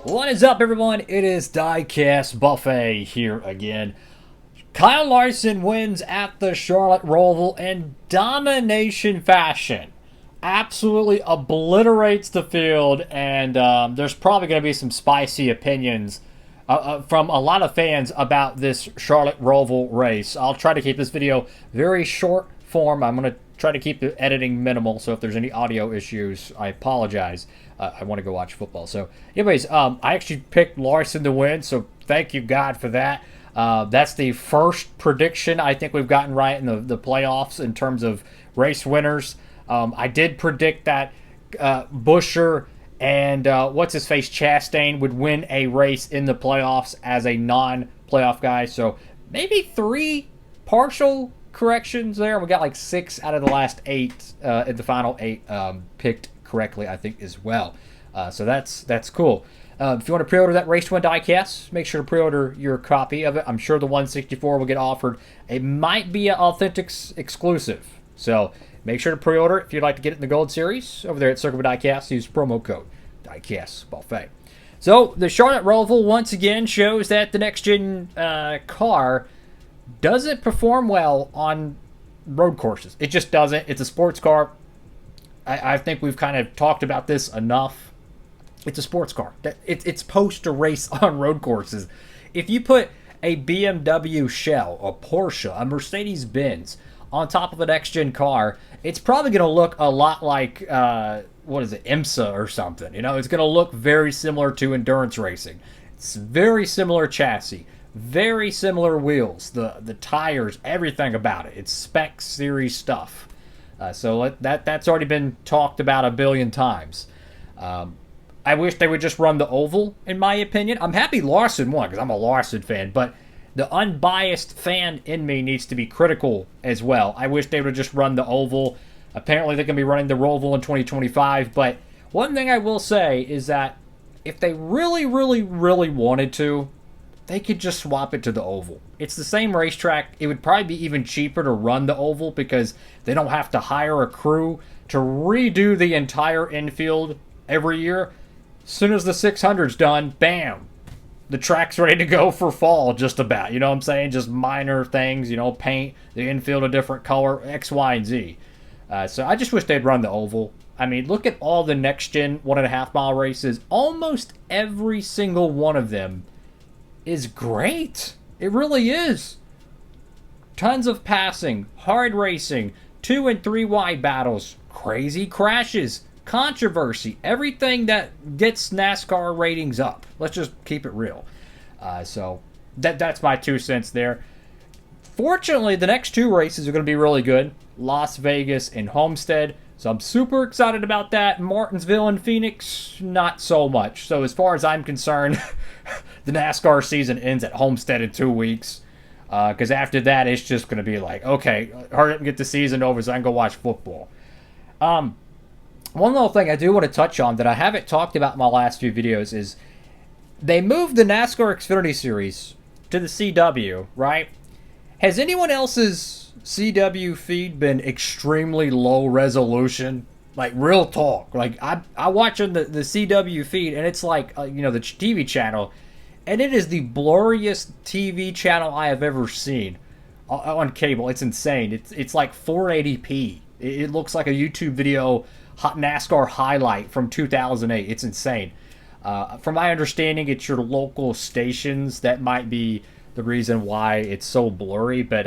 What is up, everyone? It is Diecastbuffet here again. Kyle Larson wins at the Charlotte Roval in domination fashion. Absolutely obliterates the field, and there's probably going to be some spicy opinions from a lot of fans about this Charlotte Roval race. I'll try to keep this video very short form. I'm going to try to keep the editing minimal, so if there's any audio issues, I apologize. I want to go watch football. So, anyways, I actually picked Larson to win, so thank you, God, for that. That's the first prediction I think we've gotten right in the playoffs in terms of race winners. I did predict that Buescher and what's-his-face Chastain would win a race in the playoffs as a non-playoff guy. So maybe 3 partial corrections there. We got like 6 out of the last 8 in the final 8 picked correctly, I think, as well. So that's cool. If you want to pre-order that Race 1 diecast, make sure to pre-order your copy of it. I'm sure the 164 will get offered. It might be an authentic exclusive. So make sure to pre-order if you'd like to get it in the Gold Series over there at Circle of Diecast. Use promo code Diecastbuffet. So the Charlotte Roval once again shows that the next-gen car doesn't perform well on road courses. It just doesn't. It's a sports car. I think we've kind of talked about this enough. It's a sports car. It's supposed to race on road courses. If you put a BMW shell, a Porsche, a Mercedes-Benz on top of an next-gen car, it's probably going to look a lot like, what is it, IMSA or something. You know, it's going to look very similar to endurance racing. It's very similar chassis, very similar wheels, the tires, everything about it. It's spec series stuff. So that's already been talked about a billion times. I wish they would just run the oval, in my opinion. I'm happy Larson won because I'm a Larson fan, but the unbiased fan in me needs to be critical as well. I wish they would just run the oval. Apparently they're going to be running the Roval in 2025, but one thing I will say is that if they really, really, really wanted to, they could just swap it to the oval. It's the same racetrack. It would probably be even cheaper to run the oval because they don't have to hire a crew to redo the entire infield every year. As soon as the 600's done, bam, the track's ready to go for fall just about. You know what I'm saying? Just minor things, you know, paint the infield a different color, X, Y, and Z. So I just wish they'd run the oval. I mean, look at all the next-gen 1.5 mile races. Almost every single one of them is great. It really is. Tons of passing, hard racing, 2 and 3 wide battles, crazy crashes, controversy, everything that gets NASCAR ratings up. Let's just keep it real. So that's my 2 cents there. Fortunately, the next 2 races are going to be really good. Las Vegas and Homestead. So I'm super excited about that. Martinsville and Phoenix, not so much. So as far as I'm concerned, the NASCAR season ends at Homestead in 2 weeks. Because after that, it's just going to be like, okay, hurry up and get the season over so I can go watch football. One little thing I do want to touch on that I haven't talked about in my last few videos is they moved the NASCAR Xfinity Series to the CW, right? Has anyone else's CW feed been extremely low resolution? Like, real talk. Like, I watching the CW feed, and it's like, you know, the TV channel, and it is the blurriest TV channel I have ever seen on cable. It's insane. It's like 480p. It looks like a YouTube video NASCAR highlight from 2008. It's insane. From my understanding, it's your local stations that might be the reason why it's so blurry, but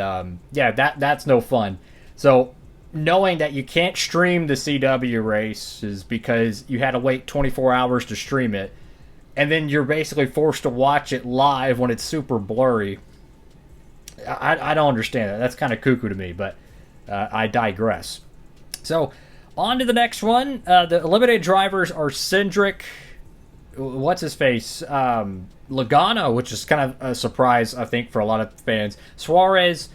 yeah, that's no fun. So knowing that you can't stream the CW races because you had to wait 24 hours to stream it, and then you're basically forced to watch it live when it's super blurry, I don't understand that. That's kind of cuckoo to me, but I digress. So on to the next one. The eliminated drivers are Cindric, what's his face, Logano, which is kind of a surprise, I think, for a lot of fans. Suarez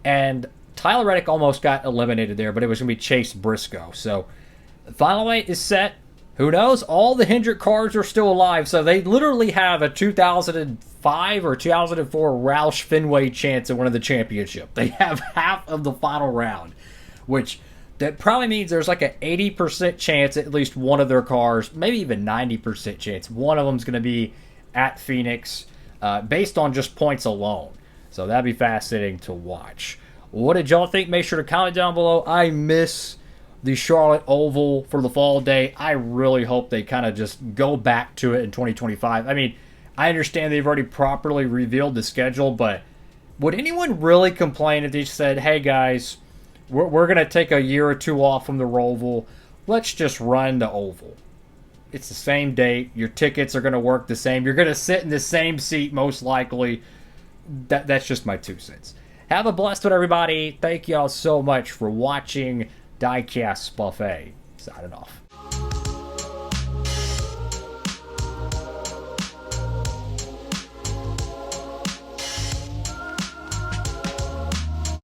and Tyler Reddick almost got eliminated there, but it was going to be Chase Briscoe. So the final 8 is set. Who knows? All the Hendrick cars are still alive, so they literally have a 2005 or 2004 Roush Fenway chance at winning the championship. They have half of the final round, which that probably means there's like an 80% chance at least one of their cars, maybe even 90% chance, one of them's going to be at Phoenix based on just points alone. So that'd be fascinating to watch. What did y'all think? Make sure to comment down below. I miss the Charlotte Oval for the fall day. I really hope they kind of just go back to it in 2025. I mean, I understand they've already properly revealed the schedule, but would anyone really complain if they said, hey guys, we're going to take a year or two off from the Roval. Let's just run the Oval. It's the same date. Your tickets are going to work the same. You're going to sit in the same seat most likely. That's just my 2 cents. Have a blessed one, everybody. Thank y'all so much for watching Diecastbuffet. Signing off.